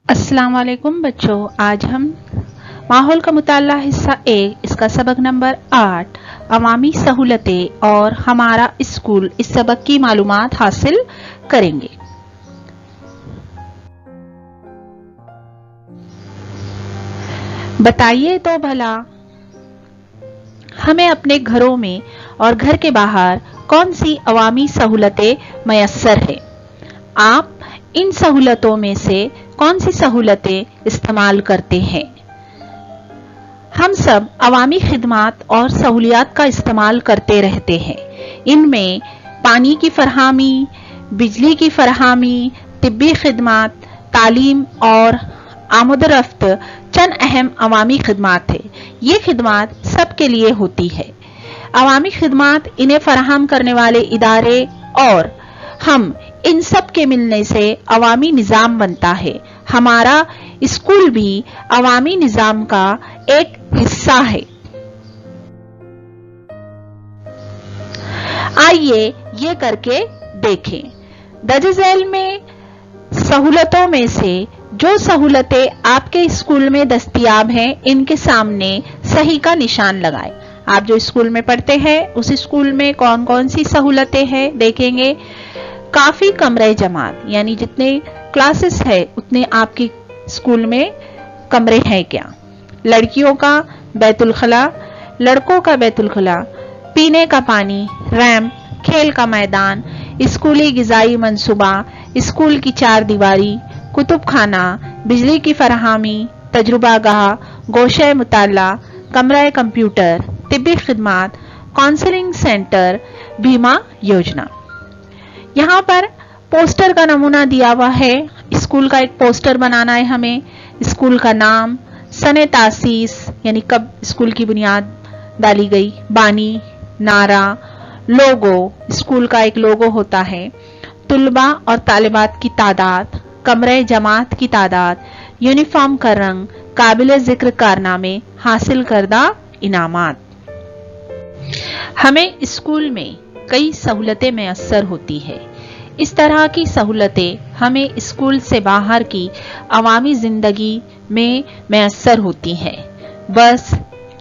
السلام علیکم بچوں، آج ہم ماحول کا مطالعہ حصہ 1 اس کا سبق نمبر 8 عوامی سہولتیں اور ہمارا اسکول اس سبق کی معلومات حاصل کریں گے۔ بتائیے تو بھلا ہمیں اپنے گھروں میں اور گھر کے باہر کون سی عوامی سہولتیں میسر ہیں؟ آپ ان سہولتوں میں سے کون سی سہولتیں استعمال کرتے ہیں؟ ہم سب عوامی خدمات اور سہولیات کا استعمال کرتے رہتے ہیں۔ ان میں پانی کی فراہمی، بجلی کی فراہمی، طبی خدمات، تعلیم اور آمد و رفت چند اہم عوامی خدمات ہیں۔ یہ خدمات سب کے لیے ہوتی ہے۔ عوامی خدمات انہیں فراہم کرنے والے ادارے اور ہم ان سب کے ملنے سے عوامی نظام بنتا ہے۔ ہمارا اسکول بھی عوامی نظام کا ایک حصہ ہے۔ آئیے یہ کر کے دیکھیں۔ درج ذیل میں سہولتوں میں سے جو سہولتیں آپ کے اسکول میں دستیاب ہیں ان کے سامنے صحیح کا نشان لگائیں۔ آپ جو اسکول میں پڑھتے ہیں اس اسکول میں کون کون سی سہولتیں ہیں دیکھیں گے۔ کافی کمرے جماعت، یعنی جتنے کلاسز ہے اتنے آپ کی اسکول میں کمرے ہیں کیا؟ لڑکیوں کا بیت الخلاء، لڑکوں کا بیت الخلاء، پینے کا پانی، ریمپ، کھیل کا میدان، اسکولی غذائی منصوبہ، اسکول کی چار دیواری، کتب خانہ، بجلی کی فراہمی، تجربہ گاہ، گوشہ مطالعہ، کمرہ کمپیوٹر، طبی خدمات، کونسلنگ سینٹر، بیمہ یوجنا۔ یہاں پر پوسٹر کا نمونہ دیا ہوا ہے۔ اسکول کا ایک پوسٹر بنانا ہے ہمیں۔ اسکول کا نام، سنِ تاسیس یعنی کب اسکول کی بنیاد ڈالی گئی، بانی، نعرہ، لوگو، اسکول کا ایک لوگو ہوتا ہے، طلباء اور طالبات کی تعداد، کمرے جماعت کی تعداد، یونیفارم کا رنگ، قابل ذکر کارنامے، حاصل کردہ انعامات۔ ہمیں اسکول میں کئی سہولتیں میسر ہوتی ہے۔ اس طرح کی سہولتیں ہمیں اسکول سے باہر کی عوامی زندگی میں میسر ہوتی ہیں۔ بس،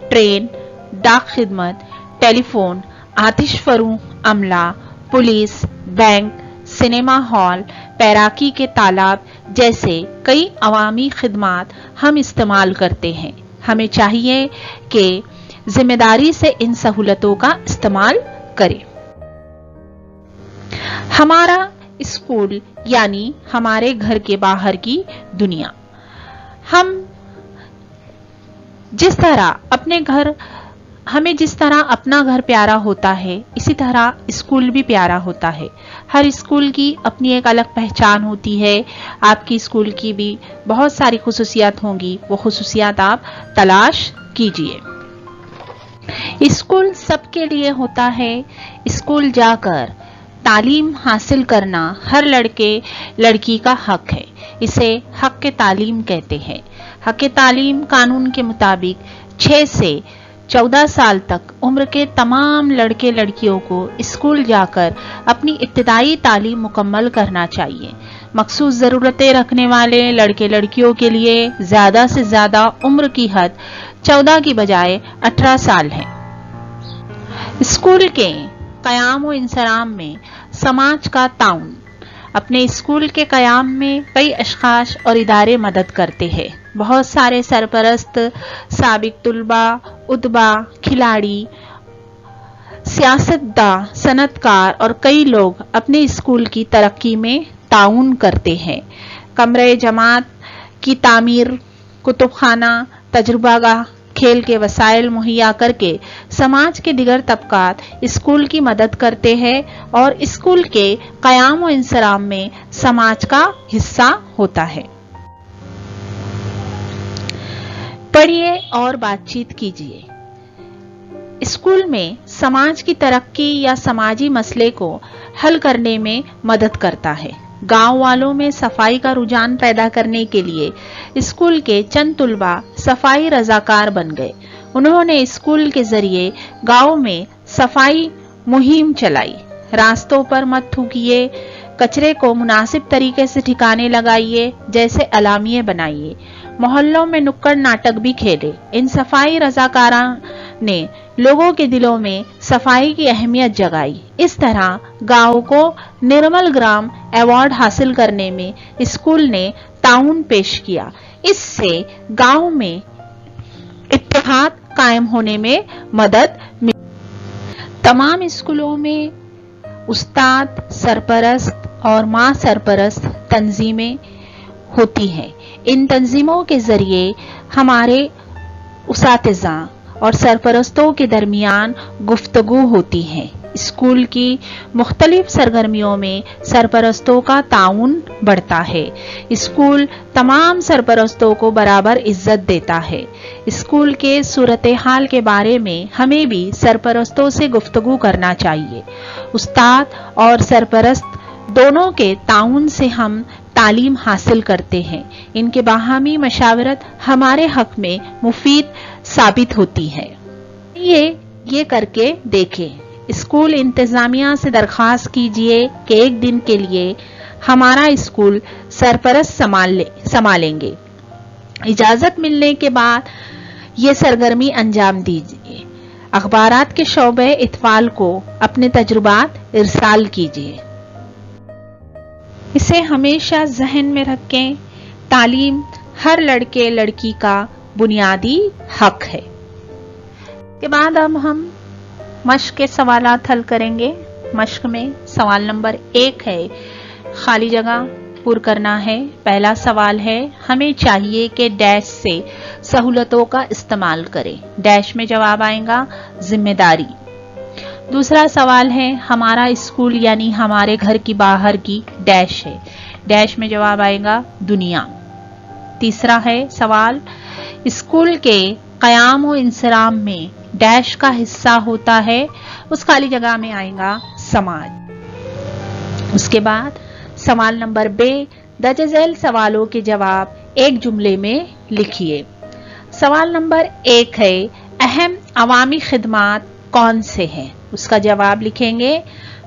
ٹرین، ڈاک خدمت، ٹیلی فون، آتش فروش عملہ، پولیس، بینک، سنیما ہال، تیراکی کے تالاب جیسے کئی عوامی خدمات ہم استعمال کرتے ہیں۔ ہمیں چاہیے کہ ذمہ داری سے ان سہولتوں کا استعمال کریں۔ ہمارا اسکول یعنی ہمارے گھر کے باہر کی دنیا۔ ہمیں جس طرح اپنا گھر پیارا ہوتا ہے اسی طرح اسکول بھی پیارا ہوتا ہے۔ ہر اسکول کی اپنی ایک الگ پہچان ہوتی ہے۔ آپ کی اسکول کی بھی بہت ساری خصوصیات ہوں گی، وہ خصوصیات آپ تلاش کیجئے۔ اسکول سب کے لیے ہوتا ہے۔ اسکول جا کر تعلیم حاصل کرنا ہر لڑکے لڑکی کا حق ہے۔ اسے حق تعلیم کہتے ہیں۔ حق تعلیم قانون کے مطابق 6 سے 14 سال تک عمر کے تمام لڑکے لڑکیوں کو اسکول جا کر اپنی ابتدائی تعلیم مکمل کرنا چاہیے۔ مخصوص ضرورتیں رکھنے والے لڑکے لڑکیوں کے لیے زیادہ سے زیادہ عمر کی حد 14 کی بجائے 18 سال ہے۔ اسکول کے قیام و انصرام میں سماج کا تعاون۔ اپنے اسکول کے قیام میں کئی اشخاص اور ادارے مدد کرتے ہیں۔ بہت سارے سرپرست، سابق طلباء، ادبا، کھلاڑی، سیاستداں، صنعت کار اور کئی لوگ اپنے اسکول کی ترقی میں تعاون کرتے ہیں۔ کمرے جماعت کی تعمیر، کتب خانہ، تجربہ گاہ، کھیل کے وسائل مہیا کر کے سماج کے دیگر طبقات اسکول کی مدد کرتے ہیں اور اسکول کے قیام و انصرام میں سماج کا حصہ ہوتا ہے۔ پڑھیے اور بات چیت کیجیے۔ اسکول میں سماج کی ترقی یا سماجی مسئلے کو حل کرنے میں مدد کرتا ہے۔ गांव वालों में सफाई का रुझान पैदा करने के लिए स्कूल के चंद तुलबा सफाई रजाकार बन गए। उन्होंने स्कूल के जरिए गांव में सफाई मुहिम चलाई। रास्तों पर मत थूकिए, कचरे को मुनासिब तरीके से ठिकाने लगाइए जैसे अलामिये बनाइए। मोहल्लों में नुक्कड़ नाटक भी खेले। इन सफाई रजाकारों ने लोगों के दिलों में सफाई की अहमियत जगाई। इस तरह गांव को निर्मल ग्राम अवार्ड हासिल करने में स्कूल ने ताउन पेश किया। इससे गांव में इत्तेहाद कायम होने में मदद मिली। तमाम स्कूलों में उस्ताद, सरपरस्त और मां सरपरस्त तंजीमें होती हैं। इन तंजीमों के जरिए हमारे उसातिज़ा और सरपरस्तों के दरमियान गुफ्तगू होती है। स्कूल की मुख्तलिफ सरगर्मियों में सरपरस्तों का ताउन बढ़ता है। स्कूल तमाम सरपरस्तों को बराबर इज्जत देता है। स्कूल के सूरत हाल के बारे में हमें भी सरपरस्तों से गुफ्तगू करना चाहिए। उस्ताद और सरपरस्त दोनों के ताउन से हम तालीम हासिल करते हैं। इनके बाहमी मशावरत हमारे हक में मुफीद साबित होती है। ये करके देखें। स्कूल इंतजामिया से दरखास्त कीजिए कि एक दिन के लिए हमारा स्कूल सरपरस्त संभालेंगे। इजाजत मिलने के बाद ये सरगर्मी अंजाम दीजिए। अखबारात के शोबे इत्फाल को अपने तजुर्बात इरसाल कीजिए। इसे हमेशा जहन में रखें, तालीम हर लड़के लड़की का बुनियादी हक है। के बाद अब हम मश्क के सवालात हल करेंगे। मश्क में सवाल नंबर 1 है, खाली जगह पुर करना है। पहला सवाल है, हमें चाहिए कि डैश से सहूलतों का इस्तेमाल करें। डैश में जवाब आएगा जिम्मेदारी। दूसरा सवाल है, हमारा स्कूल यानी हमारे घर की बाहर की डैश है। डैश में जवाब आएगा दुनिया। तीसरा है सवाल, स्कूल के क़याम व इंसराम में डैश का हिस्सा होता है। उस खाली जगह में आएगा समाज। उसके बाद सवाल नंबर बे, दर्ज झेल सवालों के जवाब एक जुमले में लिखिए। सवाल नंबर 1 है, अहम अवामी खिदमात कौन से हैं? उसका जवाब लिखेंगे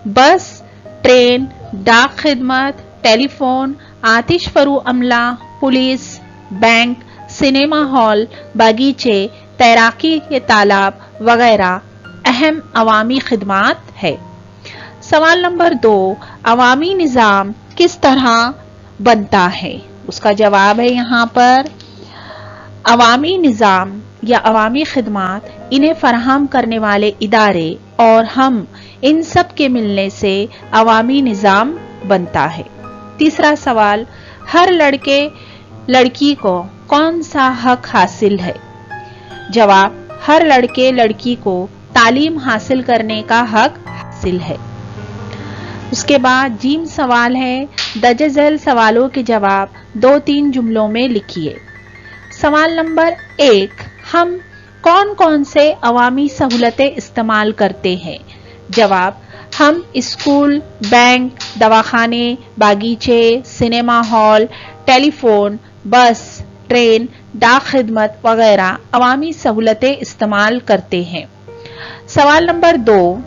बस, ट्रेन, डाक खिदमत, टेलीफोन, आतिश फरू अमला, पुलिस, बैंक, सिनेमा हॉल, बागीचे, तैराकी के तालाब वगैरह अहम अवामी खिदमात है। सवाल नंबर 2, अवामी निज़ाम किस तरह बनता है? उसका जवाब है यहाँ पर अवामी निज़ाम या अवामी खिदमात इन्हें फराहम करने वाले इदारे और हम इन सब के मिलने से अवामी निज़ाम बनता है। तीसरा सवाल, हर लड़के लड़की को कौन सा हक हासिल है? जवाब, हर लड़के लड़की को तालीम हासिल करने का हक हासिल है। उसके बाद जीम सवाल है, दर्ज झेल सवालों के जवाब 2-3 जुमलों में लिखिए। सवाल नंबर 1, हम कौन कौन से अवामी सहूलतें इस्तेमाल करते हैं? जवाब, हम स्कूल, बैंक, दवाखाने, बागीचे, सिनेमा हॉल, टेलीफोन, बस, ट्रेन, डाक खिदमत वगैरह अवामी सहूलतें इस्तेमाल करते हैं। सवाल नंबर 2,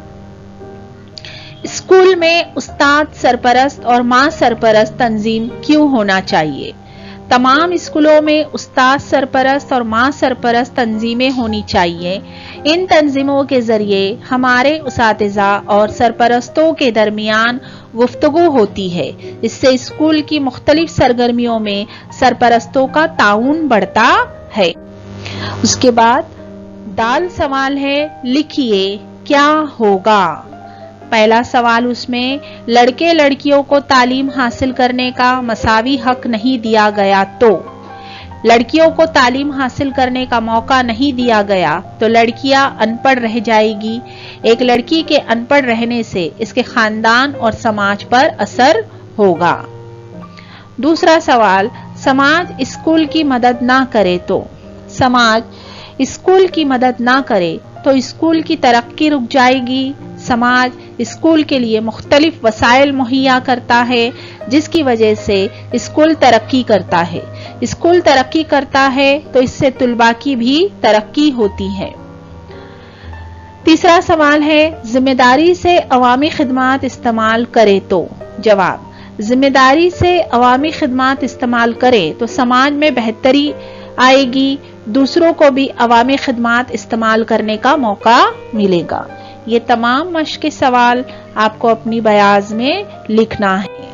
स्कूल में उस्ताद, सरपरस्त और मां सरपरस्त तंजीम क्यों होना चाहिए? तमाम स्कूलों में उस्ताद, सरपरस्त और मां सरपरस्त तंजीमें होनी चाहिए। इन तंजीमों के जरिए हमारे उसातिज़ा और सरपरस्तों के दरमियान गुफ्तगू होती है। इससे स्कूल की मुख्तलिफ सरगर्मियों में सरपरस्तों का ताउन बढ़ता है। उसके बाद दाल सवाल है, लिखिए क्या होगा? पहला सवाल उसमें लड़के लड़कियों को तालीम हासिल करने का मसावी हक नहीं दिया गया तो, लड़कियों को तालीम हासिल करने का मौका नहीं दिया गया तो लड़कियां अनपढ़ रह जाएगी। एक लड़की के अनपढ़ रहने से इसके खानदान और समाज पर असर होगा। दूसरा सवाल, समाज स्कूल की मदद ना करे तो, समाज स्कूल की मदद ना करे तो स्कूल की तरक्की रुक जाएगी, समाज स्कूल के लिए मुख्तलिफ वसाइल मुहैया करता है, जिसकी वजह से स्कूल तरक्की करता है। स्कूल तरक्की करता है तो इससे तुलबा की भी तरक्की होती है। तीसरा सवाल है, जिम्मेदारी से अवामी खिदमात इस्तेमाल करे तो? जवाब, जिम्मेदारी से अवामी खिदमात इस्तेमाल करें तो समाज में बेहतरी आएगी, दूसरों को भी अवामी खिदमात इस्तेमाल करने का मौका मिलेगा। ये तमाम मश्क के सवाल आपको अपनी बयाज में लिखना है।